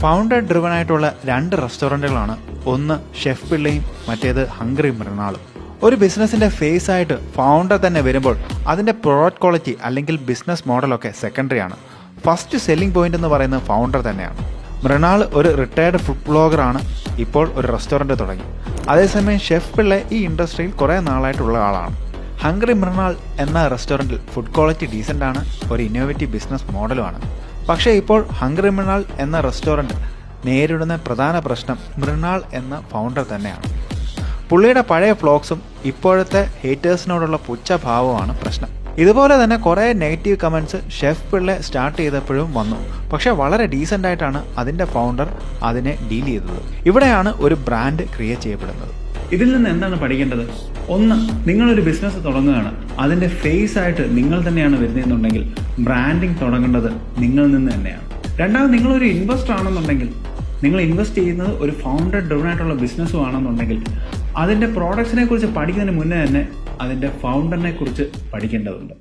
Founder driven ആയിട്ടുള്ള 2 റെസ്റ്റോറൻറ്റുകളാണ്. ഒന്ന് chef പിള്ളയും മറ്റേത് ഹംഗ്രി മൃണാളും. ഒരു ബിസിനസ്സിൻ്റെ ഫേസ് ആയിട്ട് ഫൗണ്ടർ തന്നെ വരുമ്പോൾ അതിൻ്റെ പ്രോഡക്റ്റ് ക്വാളിറ്റി അല്ലെങ്കിൽ ബിസിനസ് മോഡലൊക്കെ സെക്കൻഡറി ആണ്. ഫസ്റ്റ് സെല്ലിംഗ് പോയിന്റ് എന്ന് പറയുന്നത് ഫൗണ്ടർ തന്നെയാണ്. മൃണാൾ ഒരു റിട്ടയർഡ് ഫുഡ് ബ്ലോഗറാണ്, ഇപ്പോൾ ഒരു റെസ്റ്റോറൻറ്റ് തുടങ്ങി. അതേസമയം ഷെഫ് പിള്ള ഈ ഇൻഡസ്ട്രിയിൽ കുറേ നാളായിട്ടുള്ള ആളാണ്. ഹംഗ്രി മൃണാൾ എന്ന റെസ്റ്റോറൻറ്റിൽ ഫുഡ് ക്വാളിറ്റി ഡീസൻ്റ് ആണ്, ഒരു ഇന്നോവേറ്റീവ് ബിസിനസ് മോഡലുമാണ്. പക്ഷേ ഇപ്പോൾ ഹംഗ്രി മൃണാൾ എന്ന റെസ്റ്റോറൻറ്റ് നേരിടുന്ന പ്രധാന പ്രശ്നം മൃണാൾ എന്ന ഫൗണ്ടർ തന്നെയാണ്. പുള്ളിയുടെ പഴയ വ്ളോഗ്സും ഇപ്പോഴത്തെ ഹേറ്റേഴ്സിനോടുള്ള പുച്ഛഭാവമാണ് പ്രശ്നം. ഇതുപോലെ തന്നെ കുറേ negative comments chef Pillai start ചെയ്തപ്പോഴും വന്നു. പക്ഷേ വളരെ ഡീസൻ്റ് ആയിട്ടാണ് അതിൻ്റെ ഫൗണ്ടർ അതിനെ ഡീൽ ചെയ്തത്. ഇവിടെയാണ് ഒരു ബ്രാൻഡ് ക്രിയേറ്റ് ചെയ്യപ്പെടുന്നത്. ഇതിൽ നിന്ന് എന്താണ് പഠിക്കേണ്ടത്? ഒന്ന്, നിങ്ങളൊരു ബിസിനസ് തുടങ്ങുകയാണ്, അതിൻ്റെ ഫേസ് ആയിട്ട് നിങ്ങൾ തന്നെയാണ് വരുന്നതെന്നുണ്ടെങ്കിൽ ബ്രാൻഡിങ് തുടങ്ങേണ്ടത് നിങ്ങളിൽ നിന്ന് തന്നെയാണ്. രണ്ടാമത്, നിങ്ങളൊരു ഇൻവെസ്റ്റർ ആണെന്നുണ്ടെങ്കിൽ, നിങ്ങൾ ഇൻവെസ്റ്റ് ചെയ്യുന്നത് ഒരു ഫൗണ്ടർ ഡ്രിവൻ ആയിട്ടുള്ള ബിസിനസ്സും ആണെന്നുണ്ടെങ്കിൽ അതിൻ്റെ പ്രോഡക്ട്സിനെ കുറിച്ച് പഠിക്കുന്നതിന് മുന്നേ തന്നെ അതിൻ്റെ ഫൗണ്ടറിനെ കുറിച്ച് പഠിക്കേണ്ടതുണ്ട്.